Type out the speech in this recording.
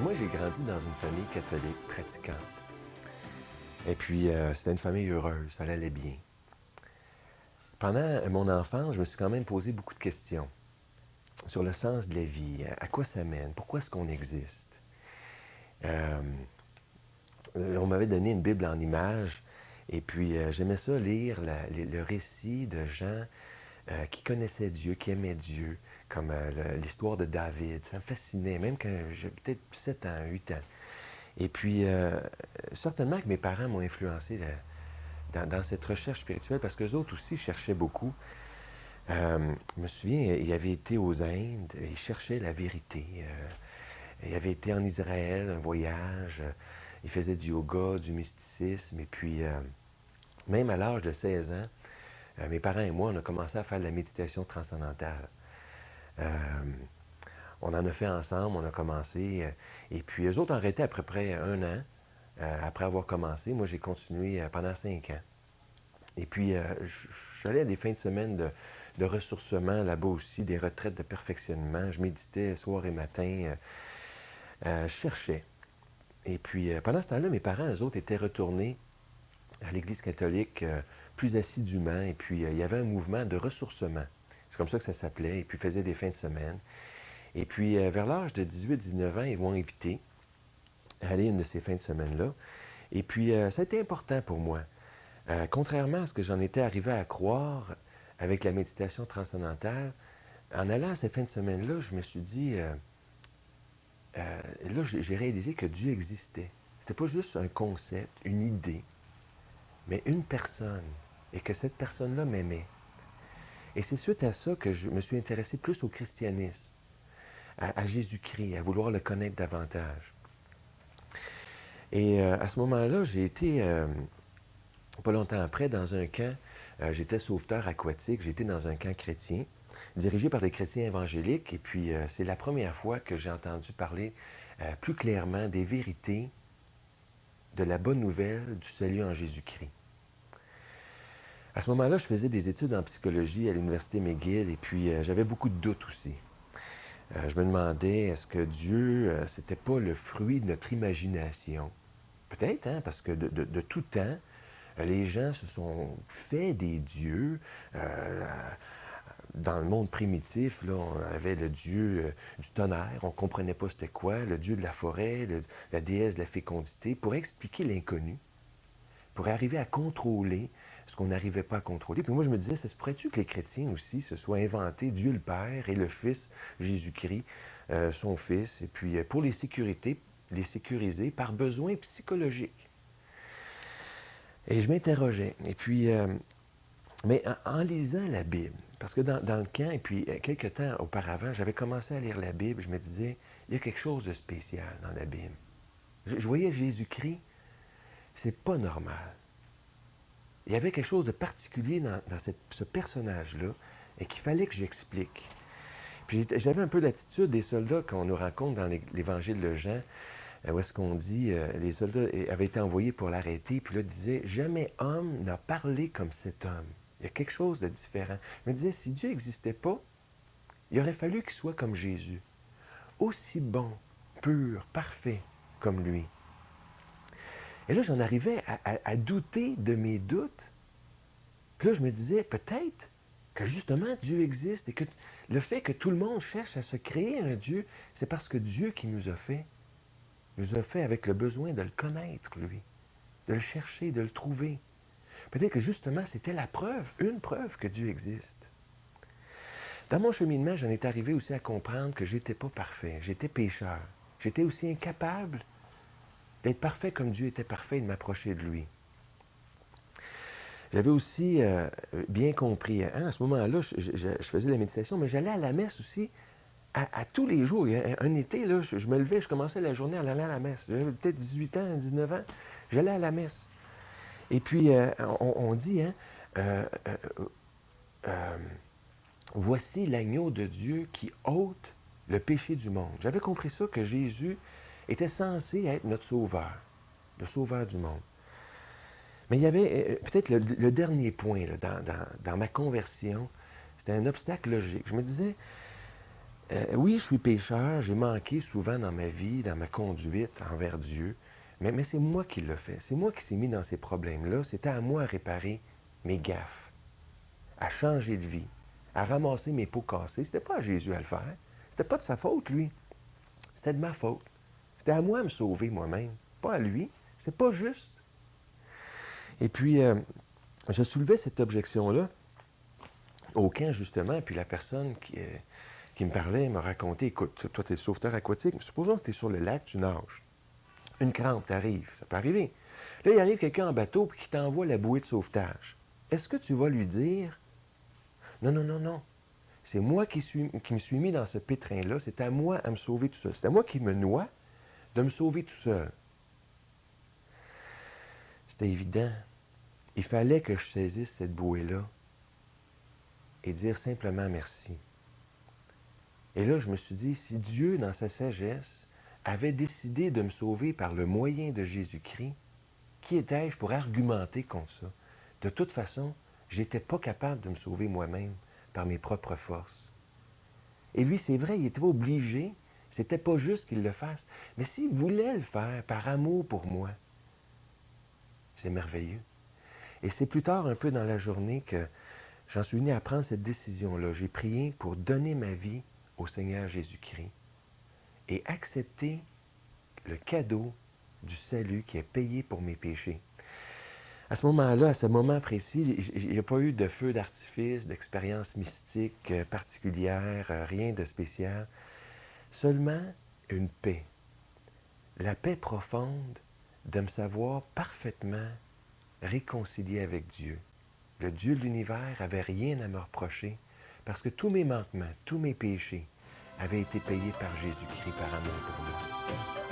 Moi, j'ai grandi dans une famille catholique pratiquante. Et puis, c'était une famille heureuse, ça allait bien. Pendant mon enfance, je me suis quand même posé beaucoup de questions sur le sens de la vie, à quoi ça mène, pourquoi est-ce qu'on existe. Euh, on m'avait donné une Bible en images, et puis j'aimais ça lire le récit de gens qui connaissaient Dieu, qui aimaient Dieu, comme l'histoire de David. Ça me fascinait, même quand j'avais peut-être 7 ans, 8 ans. Et puis, certainement que mes parents m'ont influencé dans cette recherche spirituelle parce qu'eux autres aussi cherchaient beaucoup. Je me souviens, il avait été aux Indes, il cherchait la vérité. Il avait été en Israël, un voyage, il faisait du yoga, du mysticisme, et puis même à l'âge de 16 ans, mes parents et moi, on a commencé à faire de la méditation transcendantale. Euh, on en a fait ensemble, on a commencé, et puis eux autres ont arrêté à peu près un an après avoir commencé. Moi, j'ai continué pendant 5 ans. Et puis, je suis allé à des fins de semaine de ressourcement là-bas aussi, des retraites de perfectionnement. Je méditais soir et matin. Je cherchais. Et puis, pendant ce temps-là, mes parents, eux autres, étaient retournés à l'Église catholique plus assidûment. Et puis, il y avait un mouvement de ressourcement. C'est comme ça que ça s'appelait. Et puis, ils faisaient des fins de semaine. Et puis, vers l'âge de 18-19 ans, ils m'ont invité à aller à une de ces fins de semaine-là. Et puis, ça a été important pour moi. Contrairement à ce que j'en étais arrivé à croire avec la méditation transcendantale, en allant à ces fins de semaine-là, je me suis dit, là, j'ai réalisé que Dieu existait. C'était pas juste un concept, une idée, mais une personne, et que cette personne-là m'aimait. Et c'est suite à ça que je me suis intéressé plus au christianisme, à Jésus-Christ, à vouloir le connaître davantage. Et à ce moment-là, j'ai été, pas longtemps après, dans un camp. J'étais sauveteur aquatique, j'étais dans un camp chrétien, dirigé par des chrétiens évangéliques, et puis c'est la première fois que j'ai entendu parler plus clairement des vérités de la bonne nouvelle du salut en Jésus-Christ. À ce moment-là, je faisais des études en psychologie à l'université McGill, et puis j'avais beaucoup de doutes aussi. Je me demandais, est-ce que Dieu, c'était pas le fruit de notre imagination? Peut-être, hein, parce que de tout temps, les gens se sont fait des dieux. Dans le monde primitif, là, on avait le dieu du tonnerre, on ne comprenait pas c'était quoi, le dieu de la forêt, la déesse de la fécondité, pour expliquer l'inconnu, pour arriver à contrôler ce qu'on n'arrivait pas à contrôler. Puis moi, je me disais, ça se pourrait-tu que les chrétiens aussi se soient inventés Dieu le Père et le Fils Jésus-Christ, son Fils, et puis pour les sécuriser par besoin psychologique. Et je m'interrogeais. Et puis, mais en lisant la Bible, parce que dans le camp, et puis quelques temps auparavant, j'avais commencé à lire la Bible, je me disais, il y a quelque chose de spécial dans la Bible. Je voyais Jésus-Christ, c'est pas normal. Il y avait quelque chose de particulier dans ce personnage-là et qu'il fallait que j'explique. Puis j'avais un peu l'attitude des soldats qu'on nous raconte dans l'Évangile de Jean, où est-ce qu'on dit, les soldats avaient été envoyés pour l'arrêter, puis là, disait, jamais homme n'a parlé comme cet homme. Il y a quelque chose de différent. Je me disais, si Dieu n'existait pas, il aurait fallu qu'il soit comme Jésus. Aussi bon, pur, parfait comme lui. Et là, j'en arrivais à douter de mes doutes. Puis là, je me disais, peut-être que justement Dieu existe et que le fait que tout le monde cherche à se créer un Dieu, c'est parce que Dieu qui nous a fait avec le besoin de le connaître, lui, de le chercher, de le trouver. Peut-être que justement, c'était la preuve, une preuve que Dieu existe. Dans mon cheminement, j'en étais arrivé aussi à comprendre que j'étais pas parfait, j'étais pécheur. J'étais aussi incapable d'être parfait comme Dieu était parfait et de m'approcher de lui. J'avais aussi bien compris, hein, à ce moment-là, je faisais la méditation, mais j'allais à la messe aussi à tous les jours. Un été, là, je me levais, je commençais la journée en allant à la messe. J'avais peut-être 18 ans, 19 ans, j'allais à la messe. Et puis, on dit, hein, euh, euh, euh, voici l'agneau de Dieu qui ôte le péché du monde. J'avais compris ça, que Jésus était censé être notre sauveur, le sauveur du monde. Mais il y avait peut-être le dernier point là, dans ma conversion, c'était un obstacle logique. Je me disais, Oui, je suis pécheur, j'ai manqué souvent dans ma vie, dans ma conduite envers Dieu, mais c'est moi qui l'ai fait. C'est moi qui s'est mis dans ces problèmes-là. C'était à moi à réparer mes gaffes, à changer de vie, à ramasser mes pots cassés. C'était pas à Jésus à le faire. C'était pas de sa faute, lui. C'était de ma faute. C'était à moi de me sauver moi-même, pas à lui. C'est pas juste. Et puis, je soulevais cette objection-là au camp, justement, puis la personne qui me parlait me racontait, écoute, toi, tu es sauveteur aquatique, mais supposons que tu es sur le lac, tu nages. Une crampe t'arrive, ça peut arriver. Là, il arrive quelqu'un en bateau et qui t'envoie la bouée de sauvetage. Est-ce que tu vas lui dire, non, non, non, non, c'est moi qui me suis mis dans ce pétrin-là, c'est à moi à me sauver tout seul. C'est à moi qui me noie de me sauver tout seul. C'était évident. Il fallait que je saisisse cette bouée-là et dire simplement merci. Et là, je me suis dit, si Dieu, dans sa sagesse, avait décidé de me sauver par le moyen de Jésus-Christ, qui étais-je pour argumenter contre ça? De toute façon, je n'étais pas capable de me sauver moi-même par mes propres forces. Et lui, c'est vrai, il n'était pas obligé, c'était pas juste qu'il le fasse, mais s'il voulait le faire par amour pour moi, c'est merveilleux. Et c'est plus tard, un peu dans la journée, que j'en suis venu à prendre cette décision-là. J'ai prié pour donner ma vie au Seigneur Jésus-Christ et accepter le cadeau du salut qui est payé pour mes péchés. À ce moment-là, à ce moment précis, il n'y a pas eu de feu d'artifice, d'expérience mystique particulière, rien de spécial. Seulement une paix. La paix profonde de me savoir parfaitement réconcilié avec Dieu. Le Dieu de l'univers n'avait rien à me reprocher parce que tous mes manquements, tous mes péchés avaient été payés par Jésus-Christ par amour pour nous.